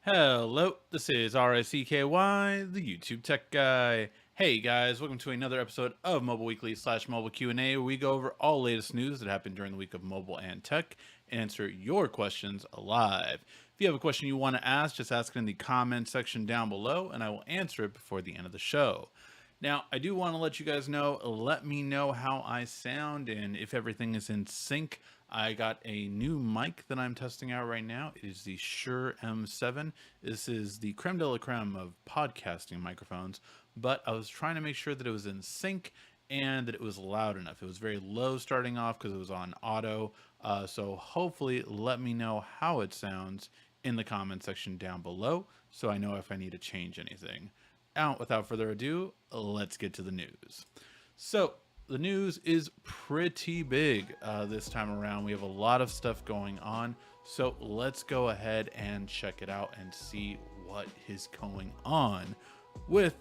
Hello, this is RICKY, the YouTube Tech Guy. Hey guys, welcome to another episode of Mobile Weekly / Mobile Q&A, where we go over all latest news that happened during the week of mobile and tech, and answer your questions live. If you have a question you want to ask, just ask it in the comment section down below, and I will answer it before the end of the show. Now, I do want to let you guys know, let me know how I sound and if everything is in sync. I got a new mic that I'm testing out right now. It is the Shure M7. This is the creme de la creme of podcasting microphones, but I was trying to make sure that it was in sync and that it was loud enough. It was very low starting off because it was on auto. So hopefully let me know how it sounds in the comment section down below so I know if I need to change anything. Now, without further ado, let's get to the news. So, the news is pretty big this time around. We have a lot of stuff going on. So, let's go ahead and check it out and see what is going on with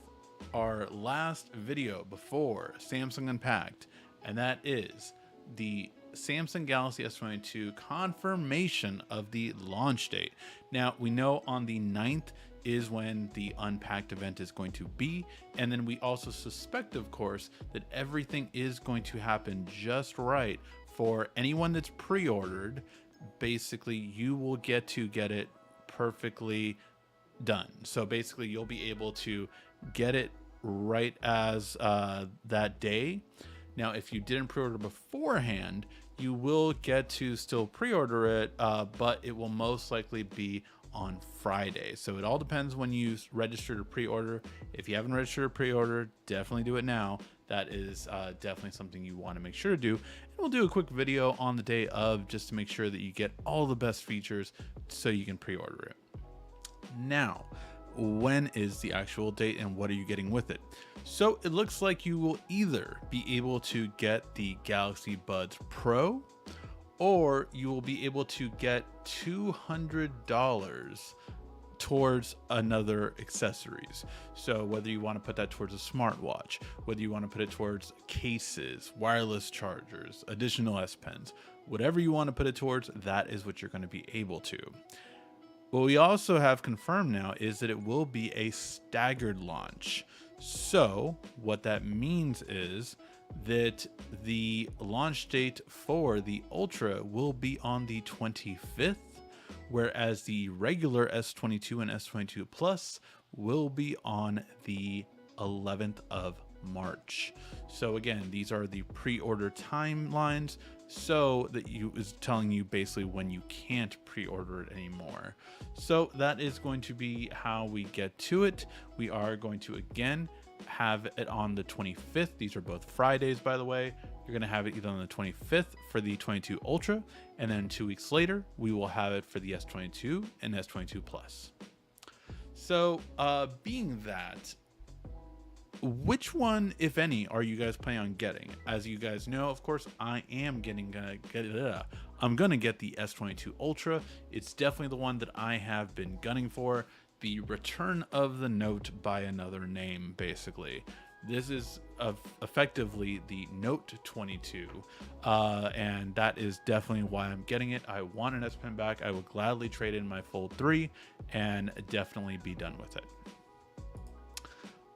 our last video before Samsung Unpacked. And that is the Samsung Galaxy S22 confirmation of the launch date. Now, we know on the 9th is when the Unpacked event is going to be, and then we also suspect, of course, that everything is going to happen just right for anyone that's pre-ordered. Basically, you will get it perfectly done. So basically, you'll be able to get it right as that day. Now, if you didn't pre-order beforehand, you will get to still pre-order it, but it will most likely be on Friday. So it all depends when you register to pre-order. If you haven't registered to pre-order, definitely do it now. That is definitely something you want to make sure to do. And we'll do a quick video on the day of just to make sure that you get all the best features so you can pre-order it. Now, when is the actual date and what are you getting with it? So it looks like you will either be able to get the Galaxy Buds Pro, or you will be able to get $200 towards another accessories. So whether you want to put that towards a smartwatch, whether you want to put it towards cases, wireless chargers, additional S Pens, whatever you want to put it towards, that is what you're going to be able to. What we also have confirmed now is that it will be a staggered launch. So what that means is that the launch date for the Ultra will be on the 25th, whereas the regular S22 and S22 Plus will be on the 11th of March. So again, these are the pre-order timelines, so that is telling you basically when you can't pre-order it anymore. So that is going to be how we get to it. We are going to again have it on the 25th. These are both Fridays, by the way. You're going to have it either on the 25th for the 22 Ultra, and then 2 weeks later we will have it for the S22 and S22 Plus. So being that, which one, if any, are you guys planning on getting? As you guys know, of course, I am I'm gonna get the S22 Ultra. It's definitely the one that I have been gunning for. The return of the Note by another name, basically. This is effectively the Note 22, and that is definitely why I'm getting it. I want an S Pen back. I will gladly trade in my Fold 3 and definitely be done with it.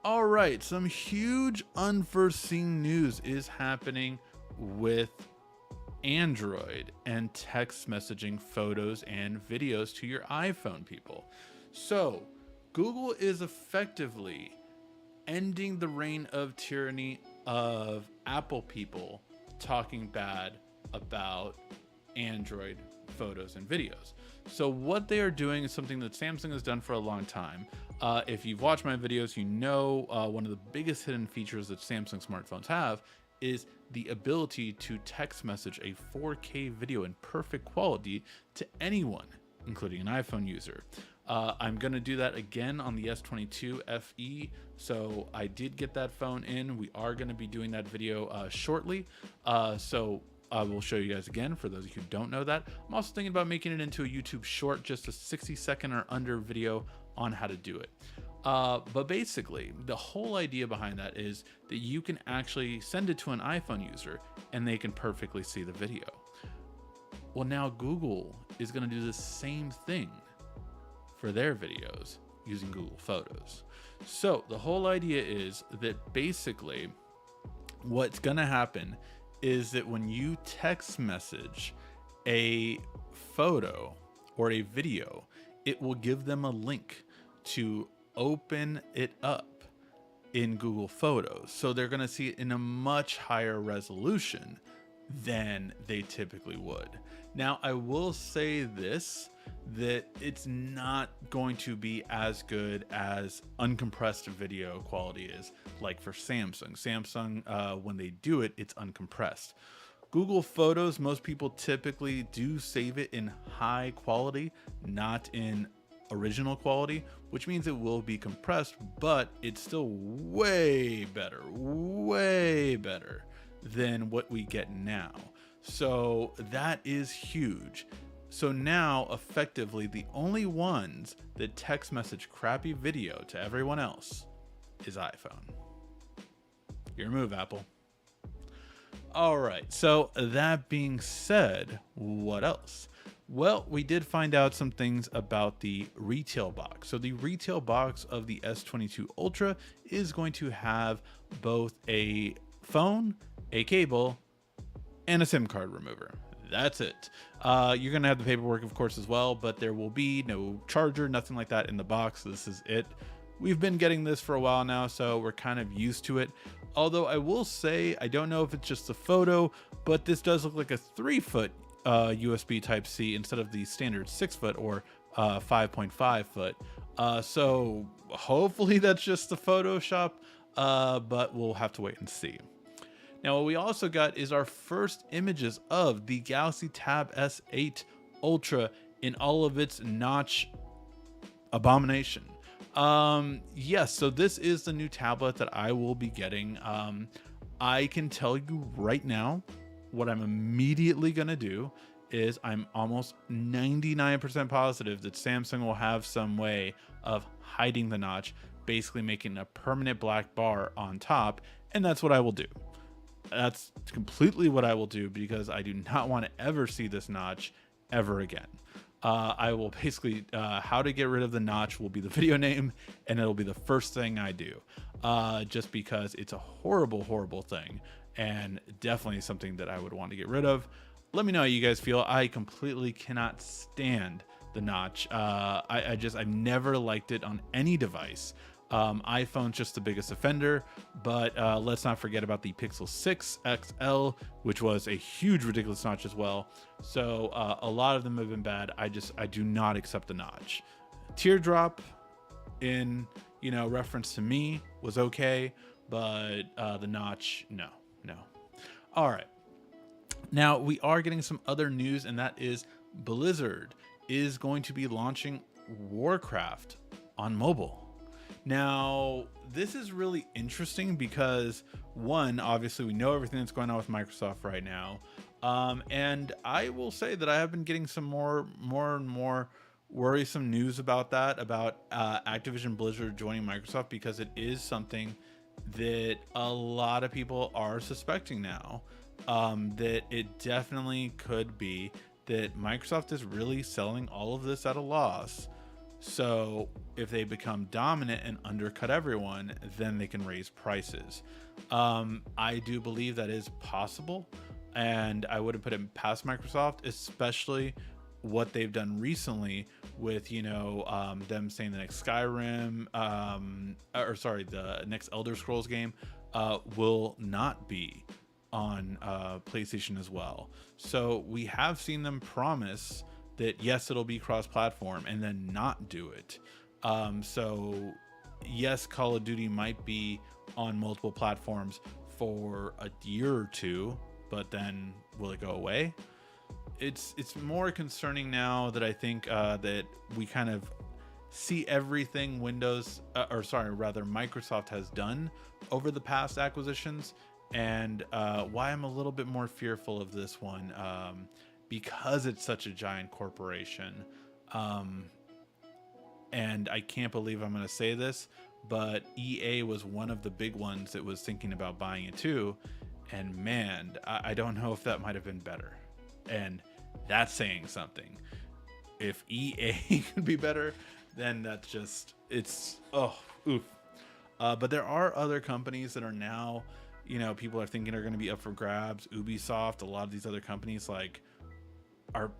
All right, some huge unforeseen news is happening with Android and text messaging photos and videos to your iPhone, people. So Google is effectively ending the reign of tyranny of Apple people talking bad about Android photos and videos. So what they are doing is something that Samsung has done for a long time. If you've watched my videos, you know one of the biggest hidden features that Samsung smartphones have is the ability to text message a 4K video in perfect quality to anyone, including an iPhone user. I'm going to do that again on the S22 FE. So I did get that phone in. We are going to be doing that video shortly. So I will show you guys again for those of you who don't know that. I'm also thinking about making it into a YouTube short, just a 60-second or under video on how to do it. But basically, the whole idea behind that is that you can actually send it to an iPhone user and they can perfectly see the video. Well, now Google is going to do the same thing for their videos using Google Photos. So the whole idea is that basically what's going to happen is that when you text message a photo or a video, it will give them a link to open it up in Google Photos. So they're going to see it in a much higher resolution than they typically would. Now, I will say this, that it's not going to be as good as uncompressed video quality is, like for Samsung. Samsung, when they do it, it's uncompressed. Google Photos, most people typically do save it in high quality, not in original quality, which means it will be compressed, but it's still way better than what we get now. So that is huge. So now effectively the only ones that text message crappy video to everyone else is iPhone. Your move, Apple. All right, so that being said, what else? Well, we did find out some things about the retail box. So the retail box of the S22 Ultra is going to have both a phone, a cable, and a SIM card remover. That's it. You're going to have the paperwork, of course, as well, but there will be no charger, nothing like that in the box. This is it. We've been getting this for a while now, so we're kind of used to it. Although I will say, I don't know if it's just a photo, but this does look like a 3-foot USB Type-C instead of the standard 6-foot or 5.5 foot. So hopefully that's just the Photoshop, but we'll have to wait and see. Now, what we also got is our first images of the Galaxy Tab S8 Ultra in all of its notch abomination. Yes, so this is the new tablet that I will be getting. I can tell you right now, what I'm immediately going to do is I'm almost 99% positive that Samsung will have some way of hiding the notch, basically making a permanent black bar on top, and that's what I will do. That's completely what I will do because I do not want to ever see this notch ever again. I will basically, how to get rid of the notch will be the video name, and it'll be the first thing I do, just because it's a horrible, horrible thing, and definitely something that I would want to get rid of. Let me know how you guys feel. I completely cannot stand the notch. I've never liked it on any device. iPhone's just the biggest offender, but let's not forget about the Pixel 6 XL, which was a huge, ridiculous notch as well. So a lot of them have been bad. I do not accept the notch. Teardrop, in reference to me, was okay, but the notch, no. All right. Now we are getting some other news, and that is Blizzard is going to be launching Warcraft on mobile. Now, this is really interesting because, one, obviously we know everything that's going on with Microsoft right now. And I will say that I have been getting some more and more worrisome news about that, about Activision Blizzard joining Microsoft, because it is something that a lot of people are suspecting now, that it definitely could be that Microsoft is really selling all of this at a loss. So if they become dominant and undercut everyone, then they can raise prices. I do believe that is possible, and I wouldn't put it past Microsoft, especially what they've done recently with, them saying the next Skyrim, the next Elder Scrolls game will not be on PlayStation as well. So we have seen them promise that yes, it'll be cross-platform, and then not do it. So yes, Call of Duty might be on multiple platforms for a year or two, but then will it go away? It's more concerning now that I think that we kind of see everything Microsoft has done over the past acquisitions, and why I'm a little bit more fearful of this one, because it's such a giant corporation. And I can't believe I'm going to say this, but EA was one of the big ones that was thinking about buying it too. And man, I don't know if that might have been better. And that's saying something. If EA could be better, then that's just, it's, oh, oof. But there are other companies that are now, people are thinking are going to be up for grabs. Ubisoft, a lot of these other companies, like,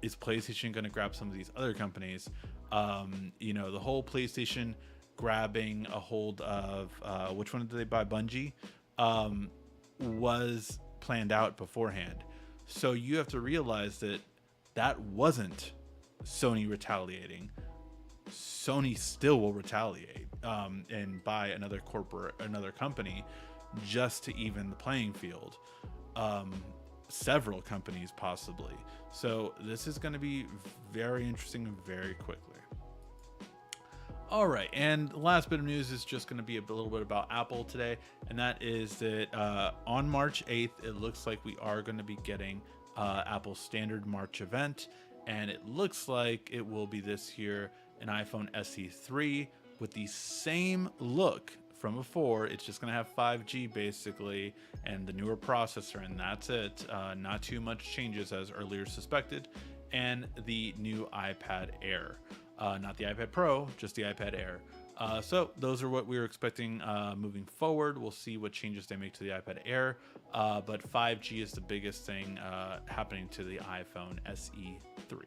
is PlayStation going to grab some of these other companies? The whole PlayStation grabbing a hold of, which one did they buy? Bungie, was planned out beforehand. So you have to realize that that wasn't Sony retaliating. Sony still will retaliate, and buy another company just to even the playing field. Several companies possibly. So this is going to be very interesting very quickly. All right, and the last bit of news is just going to be a little bit about Apple today, and that is that on March 8th, it looks like we are going to be getting Apple's standard March event, and it looks like it will be this year an iPhone SE3 with the same look from before. It's just going to have 5G basically, and the newer processor, and that's it. Not too much changes as earlier suspected, and the new iPad Air. Not the iPad Pro, just the iPad Air. So those are what we were expecting moving forward. We'll see what changes they make to the iPad Air, but 5G is the biggest thing happening to the iPhone SE3.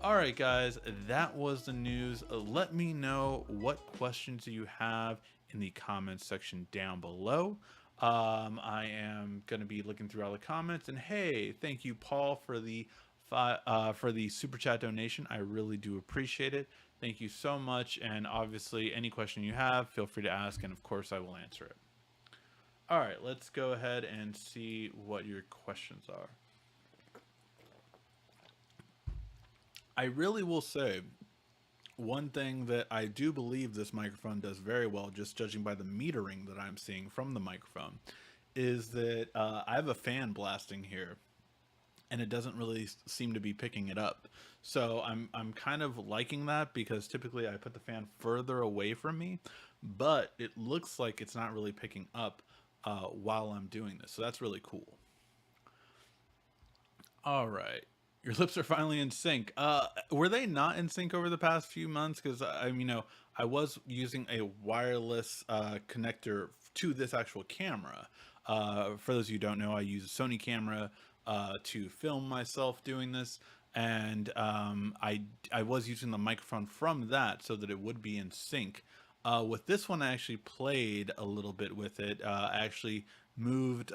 All right, guys, that was the news. Let me know what questions you have in the comments section down below. I am going to be looking through all the comments, and hey, thank you, Paul, for the super chat donation. I really do appreciate it. Thank you so much. And obviously, any question you have, feel free to ask, and of course, I will answer it. All right, let's go ahead and see what your questions are. I really will say one thing that I do believe this microphone does very well, just judging by the metering that I'm seeing from the microphone, is that I have a fan blasting here, and it doesn't really seem to be picking it up. So I'm kind of liking that, because typically I put the fan further away from me, but it looks like it's not really picking up while I'm doing this. So that's really cool. All right. Your lips are finally in sync. Were they not in sync over the past few months? Because I was using a wireless connector to this actual camera. For those of you who don't know, I use a Sony camera to film myself doing this, and I was using the microphone from that so that it would be in sync. With this one, I actually played a little bit with it. I actually moved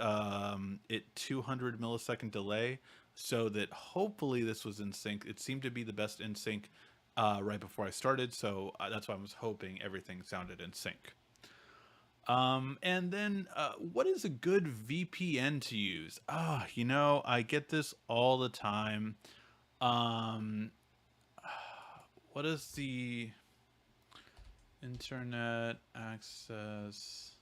it 200 millisecond delay, so that hopefully this was in sync. It seemed to be the best in sync right before I started, so that's why I was hoping everything sounded in sync. And then what is a good VPN to use? I get this all the time. What is the internet access?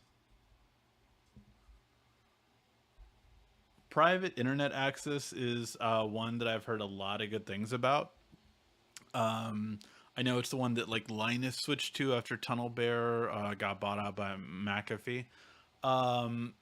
Private internet access is one that I've heard a lot of good things about. I know it's the one that like Linus switched to after Tunnel Bear got bought out by McAfee.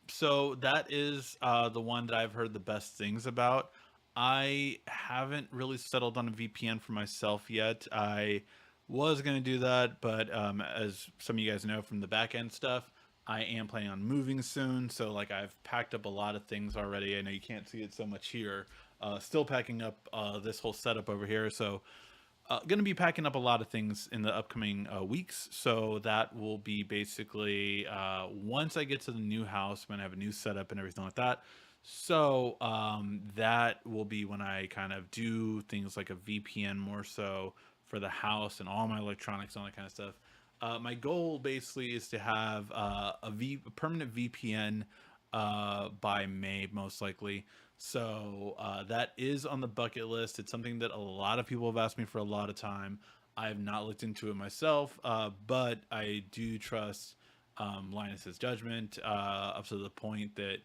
So that is the one that I've heard the best things about. I haven't really settled on a VPN for myself yet. I was going to do that, but as some of you guys know from the back end stuff, I am planning on moving soon. So like I've packed up a lot of things already. I know you can't see it so much here. Still packing up this whole setup over here. So going to be packing up a lot of things in the upcoming weeks. So that will be basically once I get to the new house, when I have a new setup and everything like that. So that will be when I kind of do things like a VPN more so for the house and all my electronics and all that kind of stuff. My goal basically is to have a permanent VPN by May, most likely. So that is on the bucket list. It's something that a lot of people have asked me for a lot of time. I have not looked into it myself, but I do trust Linus's judgment up to the point that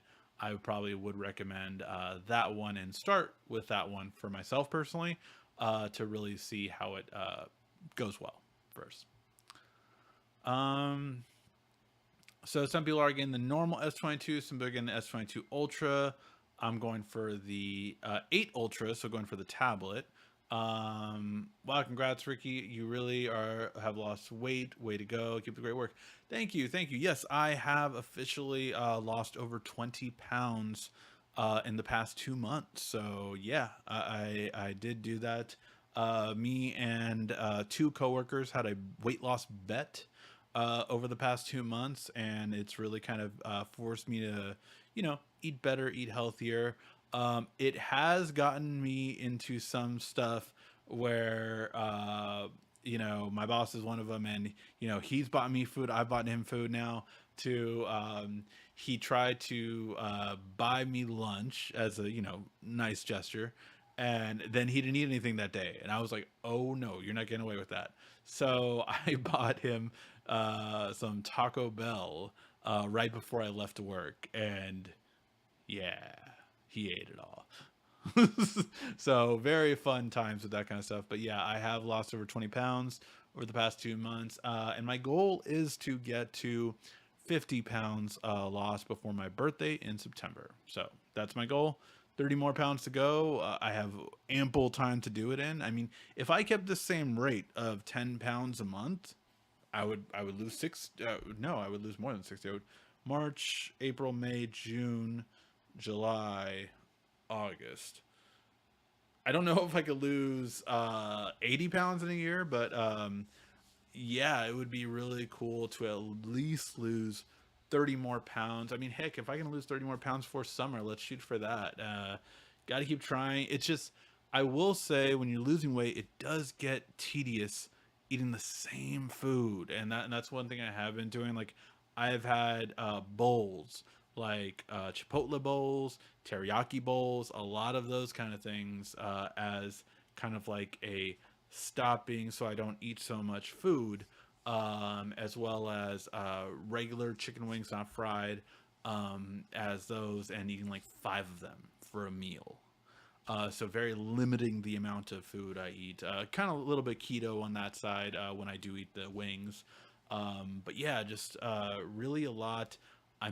I probably would recommend that one and start with that one for myself personally to really see how it goes well first. So some people are getting the normal S22, some people are getting the S22 Ultra. I'm going for the 8 Ultra, so going for the tablet. Wow, congrats, Ricky. You really have lost weight. Way to go. Keep the great work. Thank you. Thank you. Yes, I have officially lost over 20 pounds in the past 2 months. So yeah, I did do that. Me and two coworkers had a weight loss bet over the past 2 months, and it's really kind of forced me to, eat better, eat healthier. It has gotten me into some stuff where, my boss is one of them, and he's bought me food. I've bought him food now. To He tried to buy me lunch as a nice gesture, and then he didn't eat anything that day, and I was like, oh no, you're not getting away with that. So I bought him some Taco Bell right before I left to work, and yeah, he ate it all. So very fun times with that kind of stuff. But yeah, I have lost over 20 pounds over the past 2 months, and my goal is to get to 50 pounds lost before my birthday in September. So that's my goal. 30 more pounds to go. I have ample time to do it in. I mean, if I kept the same rate of 10 pounds a month, I would lose six. No, I would lose more than 60. I would March, April, May, June, July, August. I don't know if I could lose 80 pounds in a year, but yeah, it would be really cool to at least lose 30 more pounds. I mean, heck, if I can lose 30 more pounds for summer, let's shoot for that. Got to keep trying. It's just, I will say, when you're losing weight, it does get tedious eating the same food, and that's one thing I have been doing. Like, I've had bowls, like Chipotle bowls, teriyaki bowls, a lot of those kind of things, as kind of like a stopping so I don't eat so much food, as well as regular chicken wings, not fried, as those, and eating like five of them for a meal. So very limiting the amount of food I eat. Kind of a little bit keto on that side when I do eat the wings. But yeah, just really a lot. I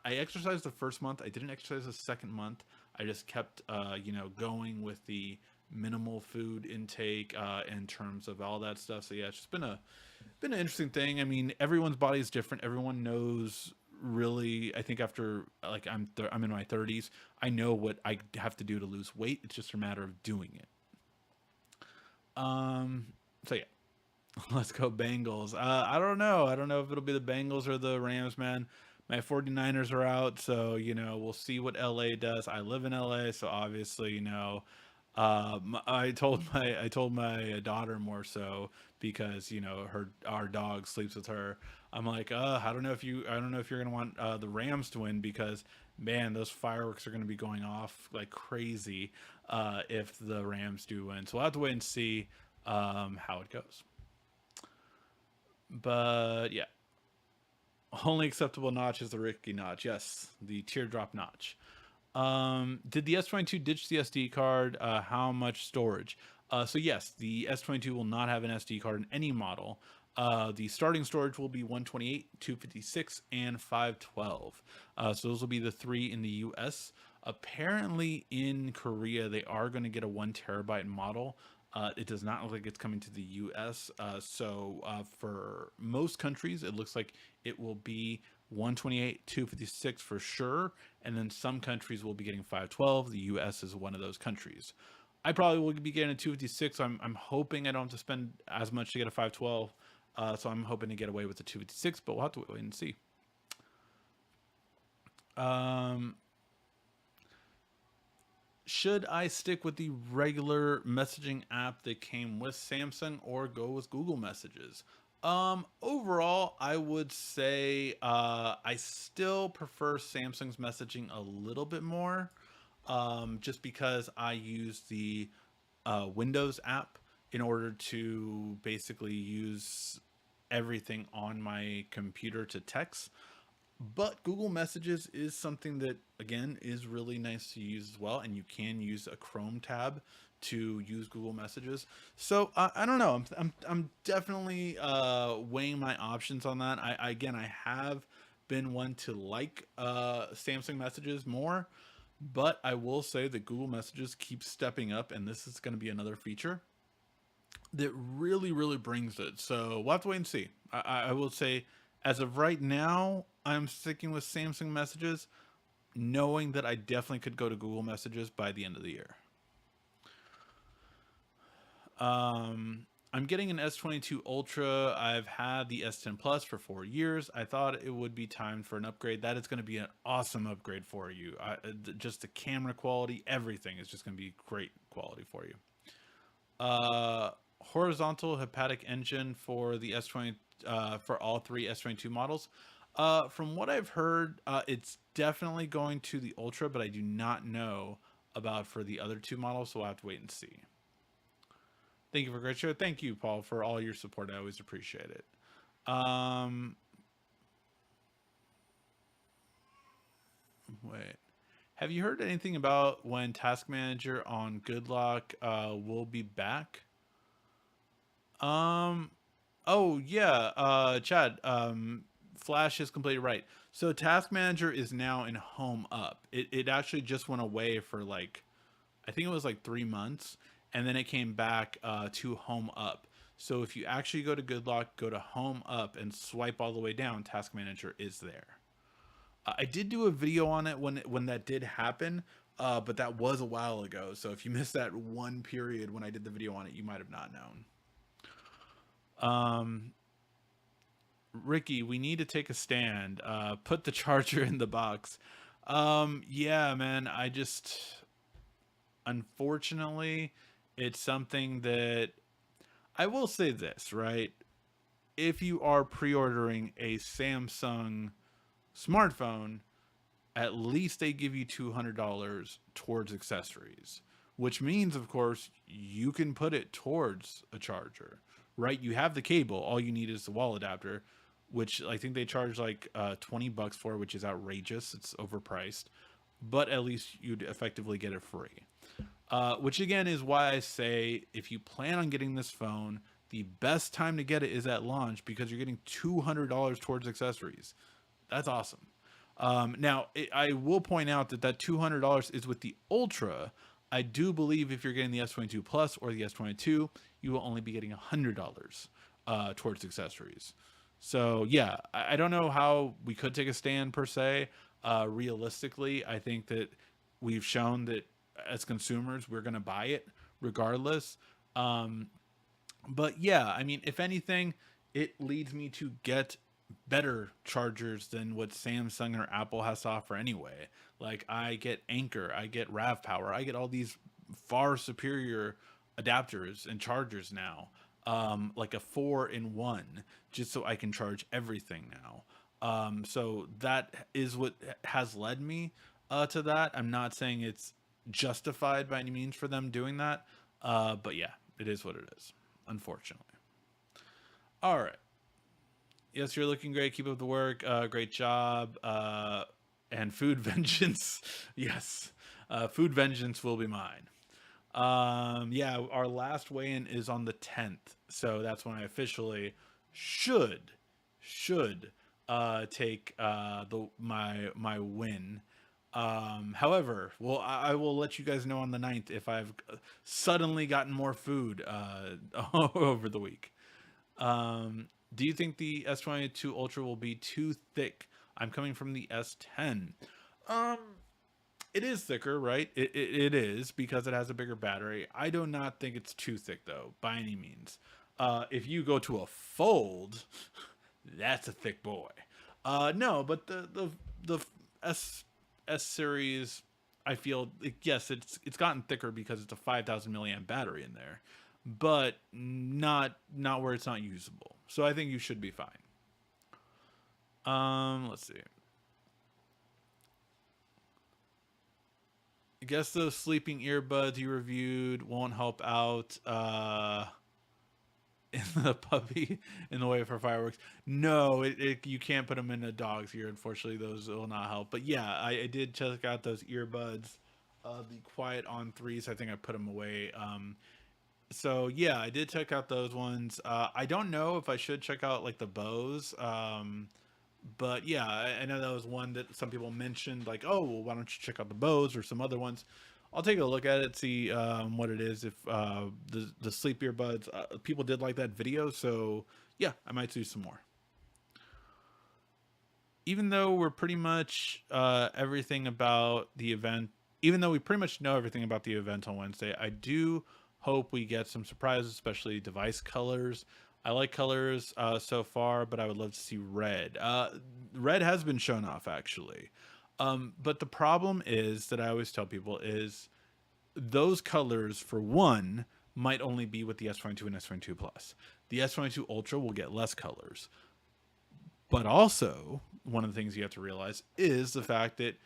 exercised the first month. I didn't exercise the second month. I just kept, going with the minimal food intake in terms of all that stuff. So yeah, it's just been an interesting thing. I mean, everyone's body is different. Everyone knows, really. I think after, like, I'm in my 30s, I know what I have to do to lose weight. It's just a matter of doing it. Um, so yeah, let's go Bengals. I don't know. I don't know if it'll be the Bengals or the Rams, man. My 49ers are out, so we'll see what LA does. I live in LA, so obviously, I told my daughter, more so because her our dog sleeps with her. I'm like, I don't know if you're gonna want the Rams to win, because man, those fireworks are gonna be going off like crazy if the Rams do win. So we'll have to wait and see how it goes. But yeah, only acceptable notch is the Ricky notch. Yes, the teardrop notch. Did the S22 ditch the SD card? How much storage? So yes, the S22 will not have an SD card in any model. The starting storage will be 128, 256, and 512. So those will be the three in the US. Apparently in Korea, they are going to get a 1 terabyte model. It does not look like it's coming to the US. So for most countries, it looks like it will be 128, 256 for sure. And then some countries will be getting 512. The US is one of those countries. I probably will be getting a 256. I'm hoping I don't have to spend as much to get a 512. So I'm hoping to get away with the 256, but we'll have to wait and see. Um, should I stick with the regular messaging app that came with Samsung, or go with Google Messages? Overall, I would say I still prefer Samsung's messaging a little bit more, just because I use the Windows app in order to basically use everything on my computer to text. But Google Messages is something that, again, is really nice to use as well, and you can use a Chrome tab to use Google Messages. So I don't know. I'm definitely weighing my options on that. I have been one to like Samsung Messages more, But I will say that Google Messages keeps stepping up, and this is going to be another feature that really, really brings it. So we'll have to wait and see. I will say, as of right now, I'm sticking with Samsung Messages, knowing that I definitely could go to Google Messages by the end of the year. I'm getting an S22 Ultra. I've had the S10 Plus for 4 years. I thought it would be time for an upgrade. That is going to be an awesome upgrade for you. Just the camera quality, everything is just going to be great quality for you. Horizontal hepatic engine for the S20 for all three S22 models. From what I've heard, it's definitely going to the Ultra, but I do not know about for the other two models, so we'll have to wait and see. Thank you for a great show. Thank you, Paul, for all your support. I always appreciate it. Wait. Have you heard anything about when Task Manager on Good Luck will be back? Um, oh yeah, Chad, Flash is completely right. So Task Manager is now in Home Up. It actually just went away for like, I think it was like 3 months, and then it came back to Home Up. So if you actually go to Good Luck, go to Home Up, and swipe all the way down, Task Manager is there. I did do a video on it when that did happen, but that was a while ago. So if you missed that one period when I did the video on it, you might have not known. Um, Ricky, we need to take a stand. Put the charger in the box. Yeah, man. I just, unfortunately, it's something that I will say this, right? If you are pre ordering a Samsung smartphone, at least they give you $200 towards accessories, which means, of course, you can put it towards a charger, right? You have the cable, all you need is the wall adapter, which I think they charge like $20 for, which is outrageous. It's overpriced, but at least you'd effectively get it free. Which again is why I say if you plan on getting this phone, the best time to get it is at launch because you're getting $200 towards accessories. That's awesome. Now, I will point out that that $200 is with the Ultra. I do believe if you're getting the S22 Plus or the S22, you will only be getting $100 towards accessories. So yeah, I don't know how we could take a stand per se. Realistically, I think that we've shown that as consumers we're going to buy it regardless. Um, but yeah, I mean, if anything, it leads me to get better chargers than what Samsung or Apple has to offer anyway. Like I get Anchor, I get RAV Power, I get all these far superior adapters and chargers now. Like a 4-in-1, just so I can charge everything now. So that is what has led me to that. I'm not saying it's justified by any means for them doing that, but yeah, it is what it is, unfortunately. All right. Yes, you're looking great. Keep up the work. Great job. And food vengeance. Yes, food vengeance will be mine. Yeah, our last weigh-in is on the 10th, so that's when I officially should take my win. However, well, I will let you guys know on the 9th if I've suddenly gotten more food over the week. Do you think the S22 Ultra will be too thick? I'm coming from the S10. Um, it is thicker, right? It is because it has a bigger battery. I do not think it's too thick though, by any means. If you go to a Fold, that's a thick boy. No, but the S series, I feel yes, it's gotten thicker because it's a 5,000 milliamp battery in there, but not where it's not usable. So I think you should be fine. Let's see. I guess those sleeping earbuds you reviewed won't help out in the puppy in the way for fireworks. No, you can't put them in a dog's ear. Unfortunately, those will not help. But yeah, I did check out those earbuds, the Quiet on threes. I think I put them away. So yeah, I did check out those ones. I don't know if I should check out like the Bose. But yeah, I know that was one that some people mentioned, like, oh, well, why don't you check out the bows or some other ones? I'll take a look at it, see what it is. If the sleep earbuds, people did like that video, so yeah, I might do some more. Even though we're pretty much everything about the event, even though we pretty much know everything about the event on Wednesday, I do hope we get some surprises, especially device colors. I like colors so far, but I would love to see red. Red has been shown off actually, but the problem is that I always tell people is those colors for one might only be with the S22 and S22 Plus. The S22 Ultra will get less colors. But also, one of the things you have to realize is the fact that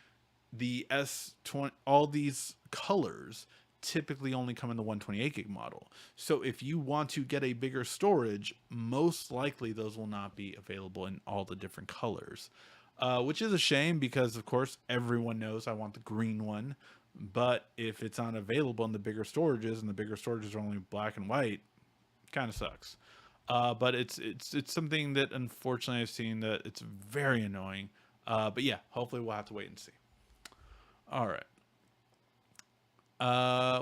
the S20, all these colors typically only come in the 128 gig model. So if you want to get a bigger storage, most likely those will not be available in all the different colors. Which is a shame because, of course, everyone knows I want the green one. But if it's not available in the bigger storages and the bigger storages are only black and white, kind of sucks. But it's something that unfortunately I've seen that it's very annoying. But yeah, hopefully we'll have to wait and see. All right.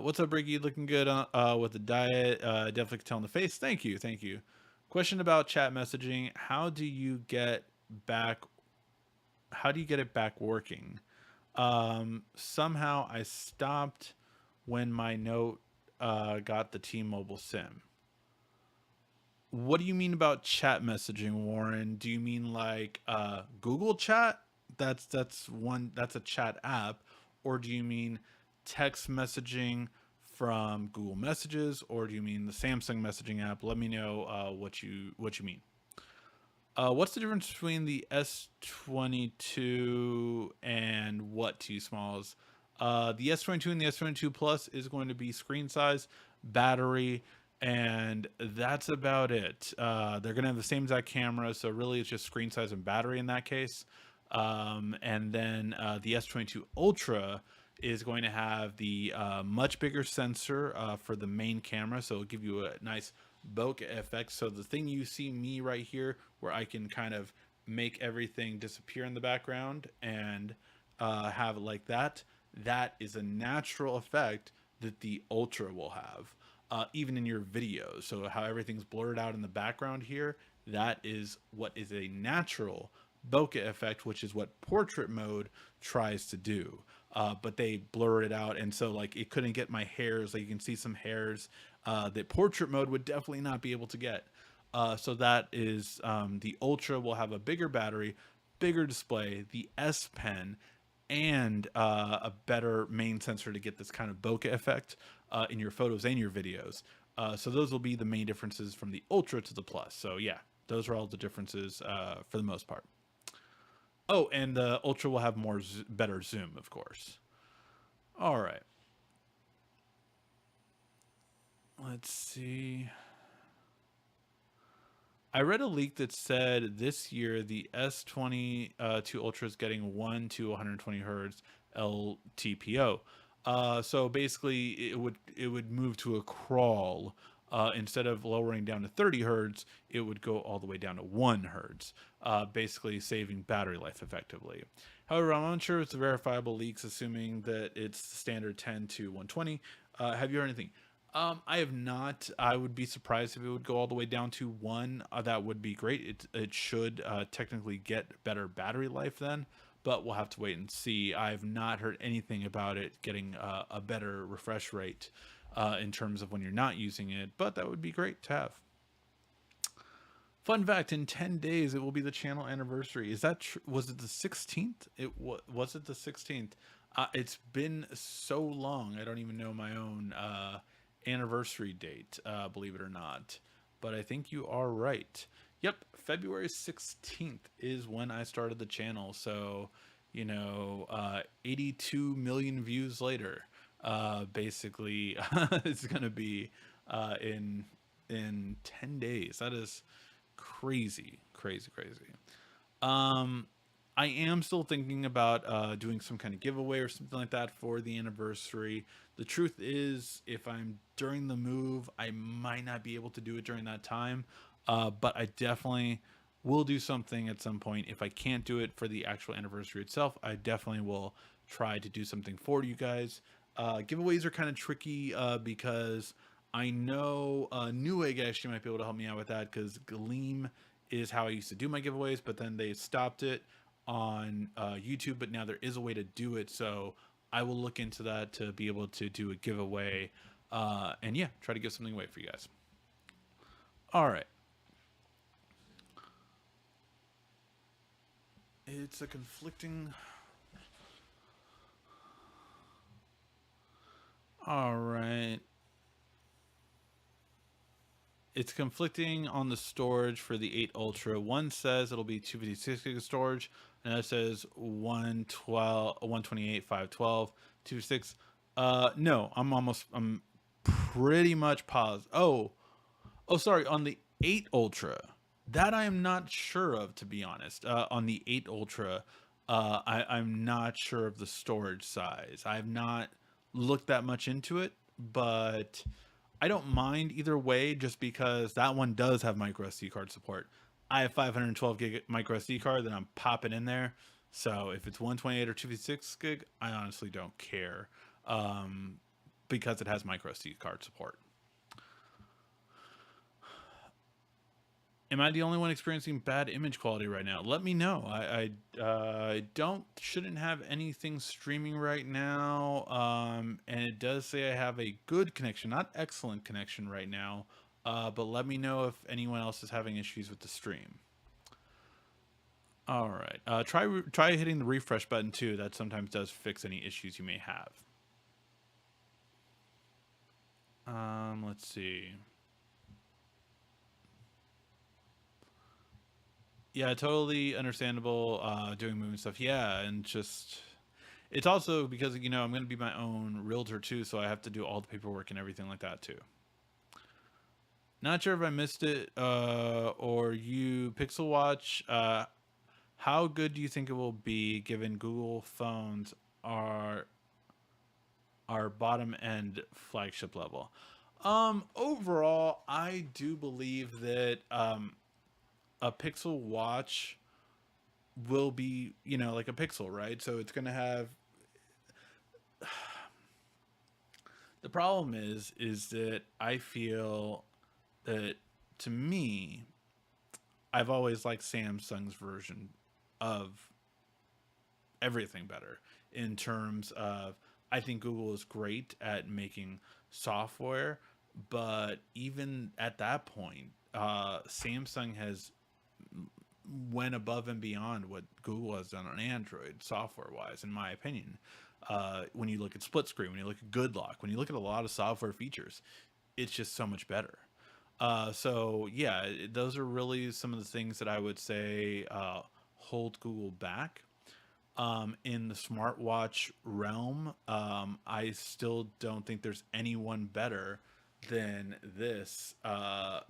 What's up, Ricky? Looking good with the diet. Definitely can tell in the face. Thank you, thank you. Question about chat messaging. Back? How do you get it back working? Somehow I stopped when my note got the T-Mobile SIM. What do you mean about chat messaging, Warren? Do you mean like Google Chat? That's a chat app, or do you mean text messaging from Google Messages, or do you mean the Samsung messaging app? Let me know what you mean. What's the difference between the S22 and what T smalls? The S22 and the S22 Plus is going to be screen size, battery, and that's about it. They're going to have the same exact camera, so really it's just screen size and battery in that case. And then the S22 Ultra is going to have the much bigger sensor for the main camera, so it'll give you a nice bokeh effect. So the thing you see me right here, where I can kind of make everything disappear in the background and have it like that, that is a natural effect that the Ultra will have. Even in your videos, so how everything's blurred out in the background here, that is what is a natural bokeh effect, which is what portrait mode tries to do. But they blur it out, and so like it couldn't get my hairs. Like you can see some hairs that portrait mode would definitely not be able to get. So that is the Ultra will have a bigger battery, bigger display, the S Pen, and a better main sensor to get this kind of bokeh effect in your photos and your videos. So those will be the main differences from the Ultra to the Plus. So yeah, those are all the differences for the most part. Oh, and the Ultra will have better zoom, of course. All right. Let's see. I read a leak that said this year the S22 Ultra is getting 1 to 120 hertz LTPO. So basically, it would move to a crawl. Instead of lowering down to 30 hertz, it would go all the way down to 1 hertz, basically saving battery life effectively. However, I'm unsure if it's verifiable leaks, assuming that it's standard 10 to 120. Have you heard anything? I have not. I would be surprised if it would go all the way down to 1. That would be great. It should technically get better battery life then, but we'll have to wait and see. I've not heard anything about it getting a better refresh rate in terms of when you're not using it, but that would be great to have. Fun fact: in 10 days, it will be the channel anniversary. Is that was it the 16th? Was it the 16th? It's been so long. I don't even know my own anniversary date, believe it or not. But I think you are right. Yep, February 16th is when I started the channel. So, 82 million views later. Basically, it's gonna be in 10 days. That is crazy, crazy, crazy. I am still thinking about doing some kind of giveaway or something like that for the anniversary. The truth is, if I'm during the move, I might not be able to do it during that time. But I definitely We'll do something at some point. If I can't do it for the actual anniversary itself, I definitely will try to do something for you guys. Giveaways are kind of tricky because I know Newegg actually might be able to help me out with that, because Gleam is how I used to do my giveaways, but then they stopped it on YouTube. But now there is a way to do it, so I will look into that to be able to do a giveaway, and yeah, try to give something away for you guys. All right. It's a conflicting. All right. It's conflicting on the storage for the 8 Ultra. One says it'll be 256 gig of storage, and that says 112, 128, 512, 256. No, I'm pretty much positive. Oh, sorry. On the 8 Ultra, that I am not sure of, to be honest. On the 8 Ultra, I'm not sure of the storage size. I have not looked that much into it, but I don't mind either way, just because that one does have micro SD card support. I have 512 gig micro SD card that I'm popping in there. So if it's 128 or 256 gig, I honestly don't care, because it has micro SD card support. Am I the only one experiencing bad image quality right now? Let me know. I shouldn't have anything streaming right now, and it does say I have a good connection, not excellent connection right now. But let me know if anyone else is having issues with the stream. All right. Try hitting the refresh button too. That sometimes does fix any issues you may have. Let's see. Yeah, totally understandable. Doing moving stuff. Yeah, and just it's also because I'm going to be my own realtor too, so I have to do all the paperwork and everything like that too. Not sure if I missed it, or you Pixel Watch. How good do you think it will be, given Google phones are bottom end flagship level? Overall, I do believe that a Pixel Watch will be, like a Pixel, right? So it's going to have. The problem is that I feel that, to me, I've always liked Samsung's version of everything better, in terms of, I think Google is great at making software, but even at that point, Samsung has went above and beyond what Google has done on Android software wise, in my opinion. When you look at split screen, when you look at good lock, when you look at a lot of software features, it's just so much better. So yeah, those are really some of the things that I would say hold Google back. In the smartwatch realm, I still don't think there's anyone better than this,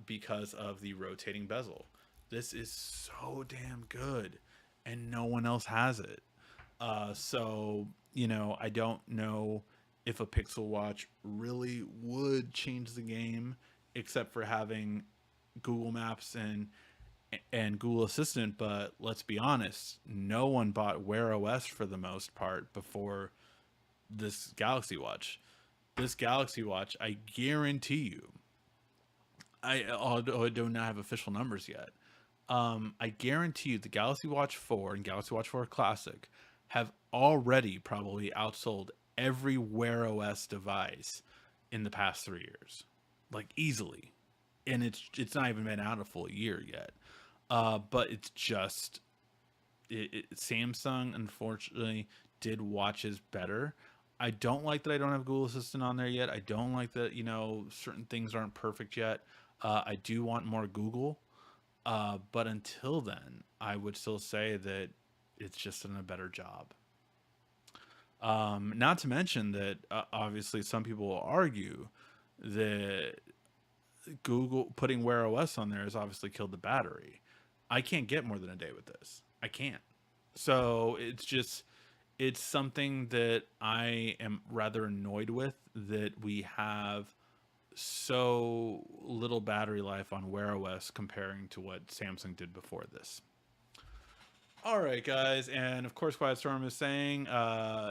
because of the rotating bezel. This is so damn good, and no one else has it. So, I don't know if a Pixel Watch really would change the game, except for having Google Maps and Google Assistant. But let's be honest, no one bought Wear OS for the most part before this Galaxy Watch. This Galaxy Watch, I guarantee you, although I do not have official numbers yet, I guarantee you the Galaxy Watch 4 and Galaxy Watch 4 Classic have already probably outsold every Wear OS device in the past 3 years, like easily. And it's not even been out a full year yet. But it's just Samsung unfortunately did watches better. I don't like that I don't have Google Assistant on there yet. I don't like that certain things aren't perfect yet. I do want more Google. But until then, I would still say that it's just done a better job. Not to mention that obviously some people will argue that Google putting Wear OS on there has obviously killed the battery. I can't get more than a day with this. I can't. So it's something that I am rather annoyed with, that we have so little battery life on Wear OS comparing to what Samsung did before this. All right, guys, and of course, Quiet Storm is saying,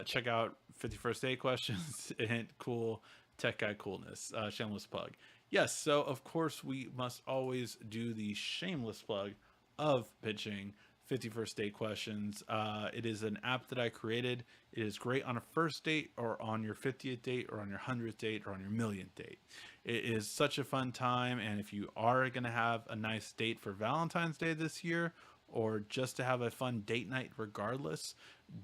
check out 51st Date Questions. Hint cool tech guy coolness. Shameless plug. Yes, so of course we must always do the shameless plug of pitching 51st Date Questions. It is an app that I created. It is great on a first date, or on your 50th date, or on your 100th date, or on your millionth date. It is such a fun time, and if you are going to have a nice date for Valentine's Day this year, or just to have a fun date night regardless,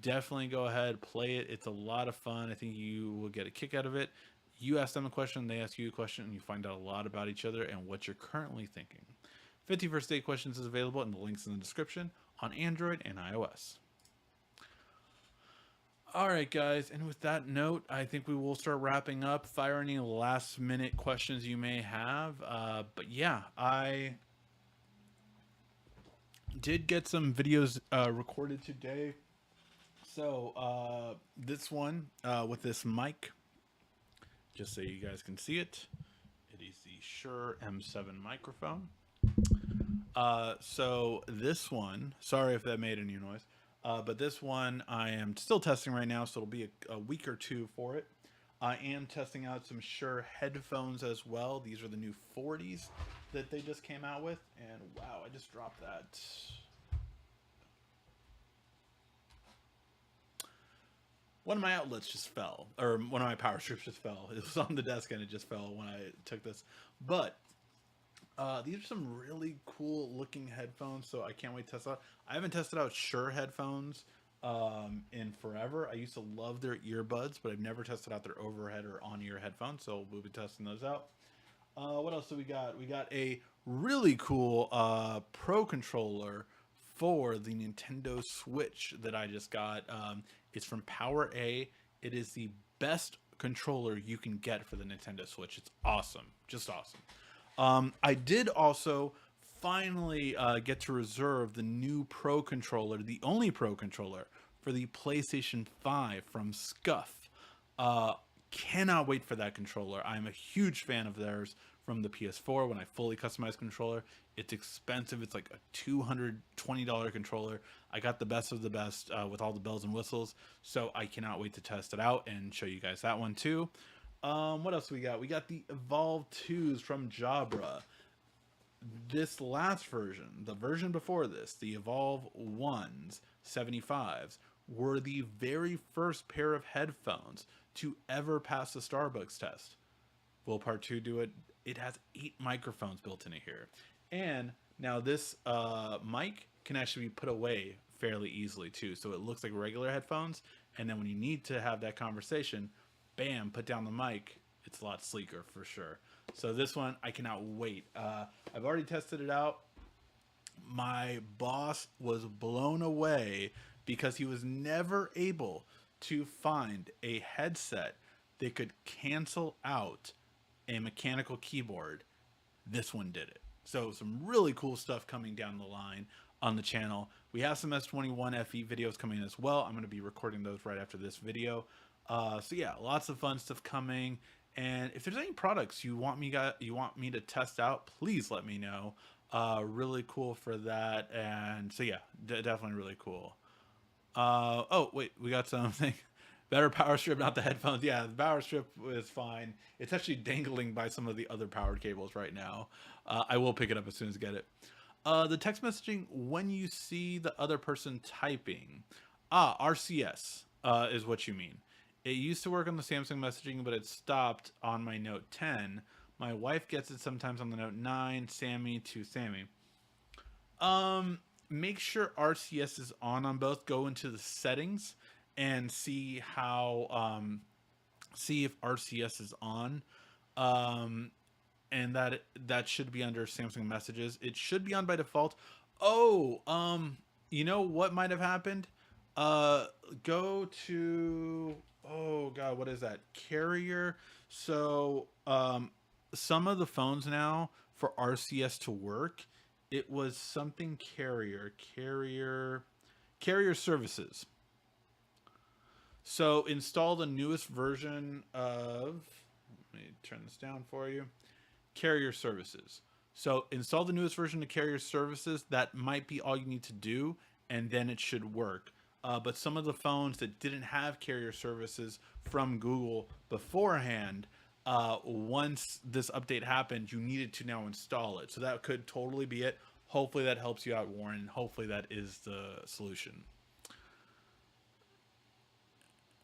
definitely go ahead, play it. It's a lot of fun. I think you will get a kick out of it. You ask them a question, they ask you a question, and you find out a lot about each other and what you're currently thinking. 51st Date Questions is available, and the links in the description on Android and iOS. All right, guys, and with that note, I think we will start wrapping up. Fire any last minute questions you may have. But yeah, I did get some videos recorded today. So this one with this mic, just so you guys can see it, it is the Shure M7 microphone. So this one, sorry if that made any noise, but this one I am still testing right now, so it'll be a week or two for it. I am testing out some Shure headphones as well. These are the new 40s that they just came out with, and wow, I just dropped that. One of my outlets just fell, or one of my power strips just fell. It was on the desk and it just fell when I took this. But these are some really cool looking headphones, so I can't wait to test out. I haven't tested out Shure headphones in forever. I used to love their earbuds, but I've never tested out their overhead or on-ear headphones, so we'll be testing those out. What else do we got? We got a really cool Pro controller for the Nintendo Switch that I just got. It's from Power A. It is the best controller you can get for the Nintendo Switch. It's awesome, just awesome. I did also finally get to reserve the new Pro controller, the only Pro controller for the PlayStation 5 from Scuff. Cannot wait for that controller. I'm a huge fan of theirs from the PS4 when I fully customized controller. It's expensive. It's like a $220 controller. I got the best of the best with all the bells and whistles. So I cannot wait to test it out and show you guys that one too. What else we got? We got the Evolve 2s from Jabra. This last version, the version before this, the Evolve 1s, 75s, were the very first pair of headphones to ever pass the Starbucks test. Will part 2 do it? It has 8 microphones built into here. And now this mic can actually be put away fairly easily too. So it looks like regular headphones. And then when you need to have that conversation, bam, put down the mic. It's a lot sleeker for sure. So this one, I cannot wait. I've already tested it out. My boss was blown away because he was never able to find a headset that could cancel out a mechanical keyboard. This one did it. So some really cool stuff coming down the line on the channel. We have some S21 FE videos coming as well. I'm going to be recording those right after this video. So yeah, lots of fun stuff coming. And if there's any products you want me to test out, please let me know. Really cool for that. And so yeah, definitely really cool. Oh wait, we got something. Better power strip, not the headphones. Yeah, the power strip is fine. It's actually dangling by some of the other powered cables right now. I will pick it up as soon as I get it. The text messaging, when you see the other person typing. RCS is what you mean. It used to work on the Samsung messaging, but it stopped on my Note 10. My wife gets it sometimes on the Note 9. Sammy to Sammy. Make sure RCS is on both. Go into the settings and see how see if RCS is on, and that should be under Samsung messages. It should be on by default. You know what might have happened? Go to, oh god, what is that? Carrier. So some of the phones now, for RCS to work, it was something carrier services. So install the newest version of, Let me turn this down for you. Carrier services. So install the newest version of carrier services. That might be all you need to do, and then it should work. But some of the phones that didn't have carrier services from Google beforehand, once this update happened, you needed to now install it. So that could totally be it. Hopefully that helps you out, Warren. Hopefully that is the solution.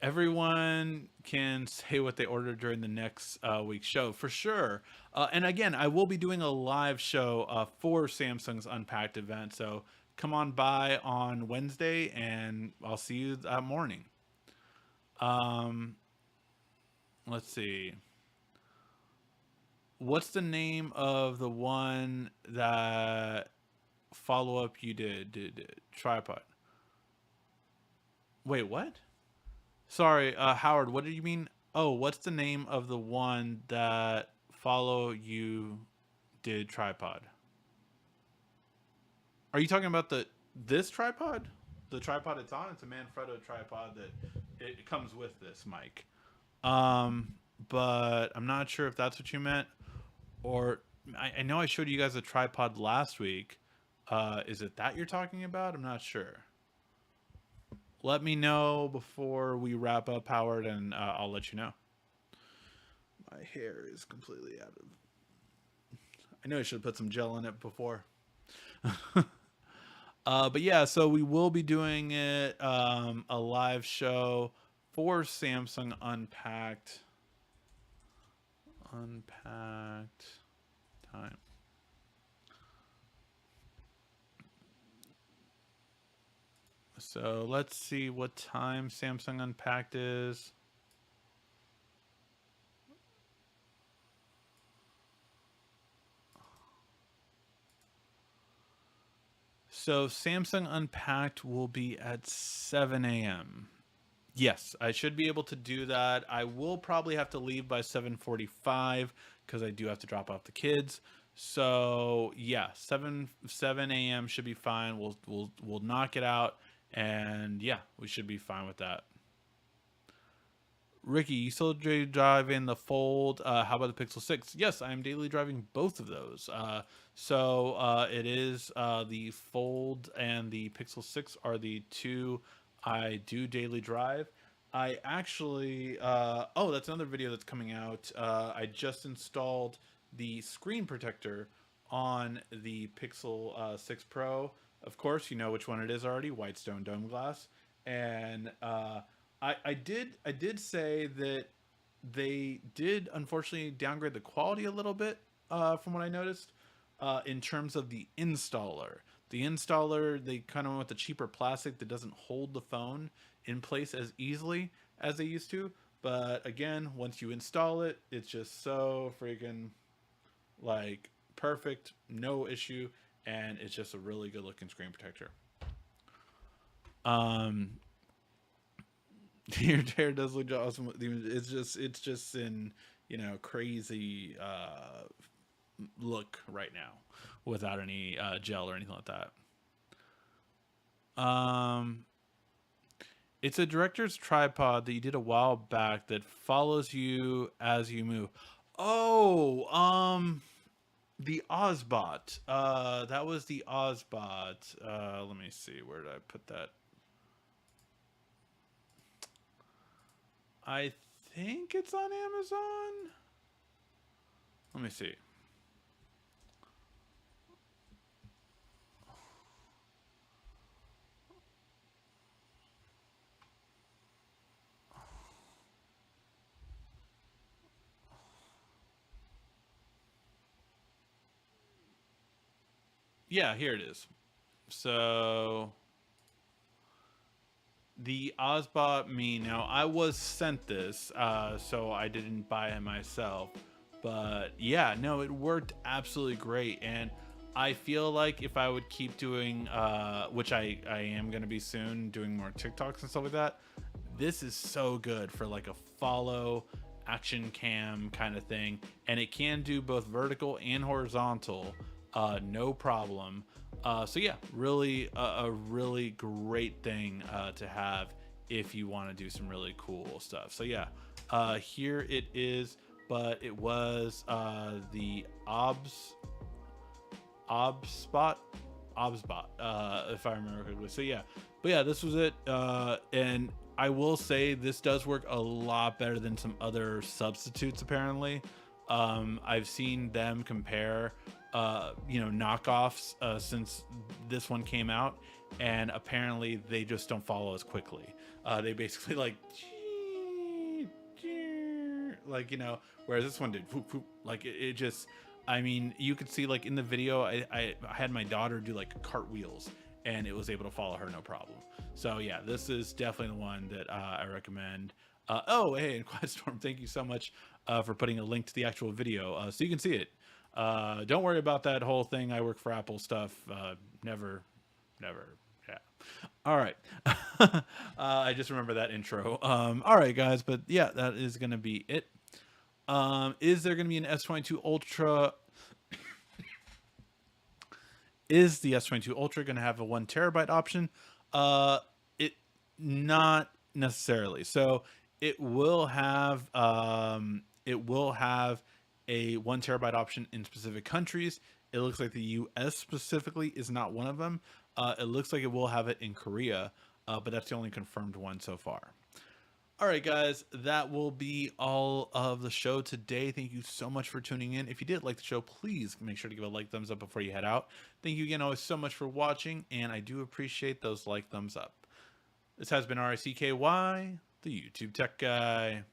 Everyone can say what they ordered during the next week's show for sure. And again, I will be doing a live show for Samsung's Unpacked event. So come on by on Wednesday and I'll see you that morning. Let's see. What's the name of the one that follow up you did tripod? Wait, what? Sorry, Howard, what did you mean? Oh, what's the name of the one that follow you did tripod? Are you talking about this tripod? The tripod it's on? It's a Manfrotto tripod that it comes with this mic. But I'm not sure if that's what you meant. Or I know I showed you guys a tripod last week. Is it that you're talking about? I'm not sure. Let me know before we wrap up, Howard, and I'll let you know. My hair is completely out of... I know I should have put some gel in it before. But yeah, so we will be doing it, a live show for Samsung Unpacked. Unpacked time. So let's see what time Samsung Unpacked is. So Samsung Unpacked will be at 7 a.m. Yes, I should be able to do that. I will probably have to leave by 7:45 because I do have to drop off the kids. So yeah, 7 a.m. should be fine. We'll knock it out. And yeah, we should be fine with that. Ricky, you still driving the Fold? How about the Pixel 6? Yes, I am daily driving both of those. So it is the Fold and the Pixel 6 are the two I do daily drive. I actually, oh, that's another video that's coming out. I just installed the screen protector on the Pixel 6 Pro. Of course, you know which one it is already, Whitestone Dome Glass. And I did say that they did unfortunately downgrade the quality a little bit from what I noticed in terms of the installer. The installer, they kind of went with the cheaper plastic that doesn't hold the phone in place as easily as they used to. But again, once you install it, it's just so freaking like perfect, no issue. And it's just a really good looking screen protector. Your hair does look awesome. It's just in, you know, crazy look right now without any gel or anything like that. It's a director's tripod that you did a while back that follows you as you move. Oh, the Ozbot. That was the Ozbot. Let me see. Where did I put that? I think it's on Amazon. Let me see. Yeah, here it is. So the Ozbot Me. Now I was sent this, so I didn't buy it myself. But yeah, no, it worked absolutely great. And I feel like if I would keep doing, which I am going to be soon, doing more TikToks and stuff like that, this is so good for like a follow action cam kind of thing. And it can do both vertical and horizontal, no problem. So yeah, really a really great thing to have if you want to do some really cool stuff. So yeah, here it is. but it was the Obsbot, if I remember correctly. So yeah, but yeah, this was it. And I will say this does work a lot better than some other substitutes. Apparently, I've seen them compare, knockoffs since this one came out, and apparently they just don't follow as quickly. They basically whereas this one did whoop, whoop, like it just, I mean, you could see like in the video, I had my daughter do like cartwheels and it was able to follow her no problem. So yeah, this is definitely the one that I recommend. Oh, hey, and Quiet Storm, thank you so much for putting a link to the actual video so you can see it. Don't worry about that whole thing. I work for Apple stuff. Never. Yeah. All right. I just remember that intro. All right, guys, but yeah, that is going to be it. Is there going to be an S22 Ultra? Is the S22 Ultra going to have a 1 terabyte option? It not necessarily. So it will have a 1 terabyte option in specific countries. It looks like the US specifically is not one of them. It looks like it will have it in Korea, but that's the only confirmed one so far. All right, guys, that will be all of the show today. Thank you so much for tuning in. If you did like the show, please make sure to give a like, thumbs up before you head out. Thank you again always so much for watching, and I do appreciate those like, thumbs up. This has been RICKY, the YouTube Tech Guy.